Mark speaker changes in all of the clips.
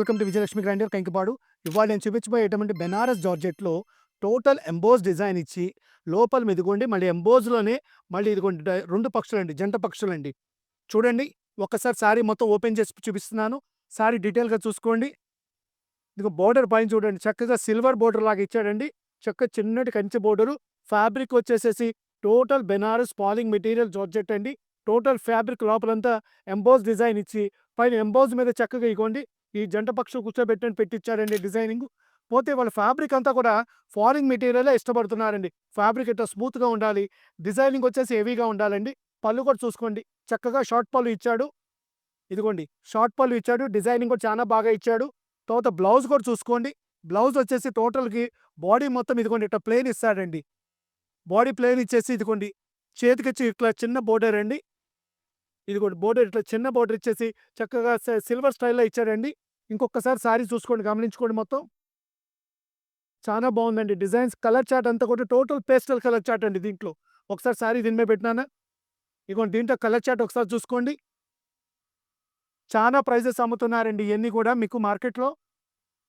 Speaker 1: Welcome to Vijayalakshmi grinder Kankipadu. ఇవాళ నేను చూపించబోయేటువంటి Banaras జార్జెట్‌లో total emboss design ఇచ్చి, లోపల ఇదిగోండి మళ్ళీ ఎంబోస్‌లోనే మళ్ళీ ఇదిగోండి 2 పక్షులండి, జంట పక్షులండి. చూడండి, ఒక్కసారి శారీ మొత్తం ఓపెన్ చేసి చూపిస్తున్నాను. శారీ డీటెయిల్‌గా చూసుకోండి. ఇదిగో బోర్డర్ పైన చూడండి, చక్కగా సిల్వర్ బోర్డర్ లాగా ఇచ్చాడండి. చక్కగా చిన్నటి కంచె బోర్డరు. ఫ్యాబ్రిక్ వచ్చేసేసి టోటల్ బెనారస్ పాలింగ్ మెటీరియల్ జార్జెట్ అండి. టోటల్ ఫ్యాబ్రిక్ లోపలంతా ఎంబోస్ డిజైన్ ఇచ్చి, పైన ఎంబోస్ మీద చక్కగా ఇగోండి ఈ జంట పక్షులు కూర్చోబెట్టని పెట్టిచ్చారండి డిజైనింగ్. పోతే వాళ్ళ ఫ్యాబ్రిక్ అంతా కూడా ఫారిన్ మెటీరియలే ఇష్టపడుతున్నారండి. ఫ్యాబ్రిక్ ఇట్లా స్మూత్‌గా ఉండాలి. డిజైనింగ్ వచ్చేసి హెవీగా ఉండాలండి. పళ్ళు కూడా చూసుకోండి, చక్కగా షార్ట్ పళ్ళు ఇచ్చాడు. ఇదిగోండి షార్ట్ పళ్ళు ఇచ్చాడు. డిజైనింగ్ కూడా చాలా బాగా ఇచ్చాడు. తర్వాత బ్లౌజ్ కూడా చూసుకోండి. బ్లౌజ్ వచ్చేసి టోటల్‌కి బాడీ మొత్తం ఇదిగోండి ఇట్లా ప్లెయిన్ ఇస్తాడండి. బాడీ ప్లెయిన్ ఇచ్చేసి ఇదిగోండి చేతికిచ్చి ఇట్లా చిన్న బోర్డర్ అండి. ఇదిగోండి బోర్డర్ ఇట్లా చిన్న బోర్డర్ ఇచ్చేసి చక్కగా సిల్వర్ స్టైల్‌లో ఇచ్చాడండి. ఇంకొకసారి శారీ చూసుకోండి, గమనించుకోండి మొత్తం. చాలా బావుందండి డిజైన్స్. కలర్ చార్ట్ అంతా కూడా టోటల్ పేస్టల్ కలర్ చార్ట్ అండి దీంట్లో. ఒకసారి శారీ దీని మీద పెట్టినానా? ఇదిగోండి దీంట్లో కలర్ చార్ట్ ఒకసారి చూసుకోండి. చానా ప్రైజెస్ అమ్ముతున్నారండి ఇయన్నీ కూడా మీకు మార్కెట్‌లో.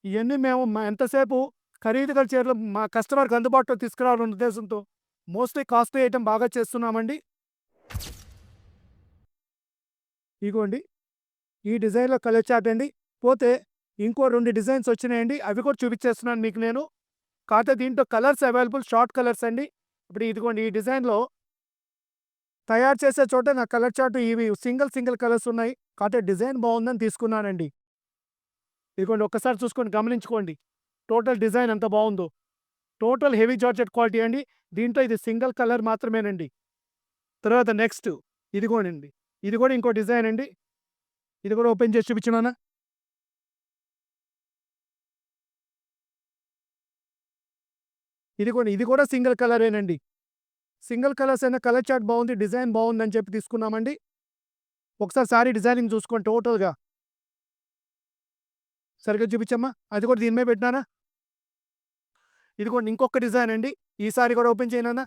Speaker 1: ఇయన్నీ మేము ఎంతసేపు ఖరీదు గల చీరలు మా కస్టమర్‌కి అందుబాటులో తీసుకురావాలన్న ఉద్దేశంతో మోస్ట్‌లీ కాస్ట్లీ ఐటెమ్ బాగా చేస్తున్నామండి. ఇగోండి ఈ డిజైన్‌లో కలర్ చార్ట్ అండి. పోతే ఇంకో 2 డిజైన్స్ వచ్చినాయండి. అవి కూడా చూపించేస్తున్నాను మీకు నేను. కాకపోతే దీంట్లో కలర్స్ అవైలబుల్ షార్ట్ కలర్స్ అండి. ఇప్పుడు ఇదిగోండి ఈ డిజైన్‌లో తయారు చేసే చోట నా కలర్ చార్ట్ ఇవి సింగిల్ కలర్స్ ఉన్నాయి. కాకపోతే డిజైన్ బావుందని తీసుకున్నానండి. ఇదిగోండి ఒక్కసారి చూసుకోండి, గమనించుకోండి. టోటల్ డిజైన్ ఎంత బావుందో. టోటల్ హెవీ జార్జెట్ క్వాలిటీ అండి. దీంట్లో ఇది సింగిల్ కలర్ మాత్రమేనండి. తర్వాత నెక్స్ట్ ఇదిగోనండి. ఇది కూడా ఇంకో డిజైన్ అండి. ఇది కూడా ఓపెన్ చేసి చూపించనానా? ఇదిగోండి ఇది కూడా సింగిల్ కలరేనండి. సింగిల్ కలర్స్ అయినా కలర్ చార్ట్ బావుంది, డిజైన్ బావుందని చెప్పి తీసుకున్నామండి. ఒకసారి సారీ డిజైనింగ్ చూసుకోండి టోటల్‌గా. సరిగ్గా చూపించమ్మా. అది కూడా దీని మీద పెట్టినానా? ఇదిగోండి ఇంకొక డిజైన్ అండి. ఈ సారీ కూడా ఓపెన్ చేయనానా?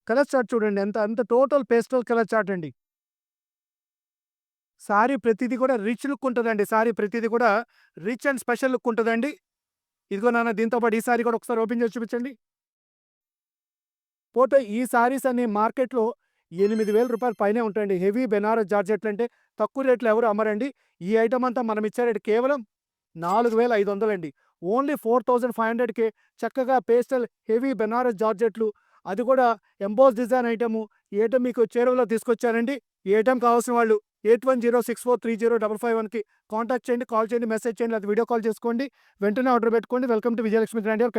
Speaker 1: కలర్ చార్ట్ చూడండి అంత టోటల్ పేస్టల్ కలర్ చార్ట్ అండి. సారీ ప్రతీది కూడా రిచ్ లుక్ ఉంటదండి. సారీ ప్రతీది కూడా రిచ్ అండ్ స్పెషల్ లుక్ ఉంటదండి. ఇదిగో నాన్న దీంతో పాటు ఈ సారీ కూడా ఒకసారి ఓపెన్ చేసి చూపించండి. పోతే ఈ సారీస్ అన్ని మార్కెట్‌లో రూ. 8,000 పైనే ఉంటాయండి. హెవీ బెనారస్ జార్జెట్లంటే తక్కువ రేట్‌లో ఎవరు అమ్మరండి. ఈ ఐటెమ్ అంతా మనం ఇచ్చే రేట్ కేవలం 4,500 అండి. ఓన్లీ 4,500కే చక్కగా పేస్టల్ హెవీ బెనారస్ జార్జెట్లు, అది కూడా ఎంబోస్ డిజైన్ ఐటెము. ఈ ఐటెమ్ మీకు చేరువలో తీసుకొచ్చానండి. ఈ ఐటెమ్ కావాల్సిన వాళ్ళు 8106430551కి కాంటాక్ట్ చేయండి, కాల్ చేయండి, మెసేజ్ చేయండి, లేదా వీడియో కాల్ చేసుకోండి. వెంటనే ఆర్డర్ పెట్టుకోండి. Welcome to Vijayalakshmi grinder.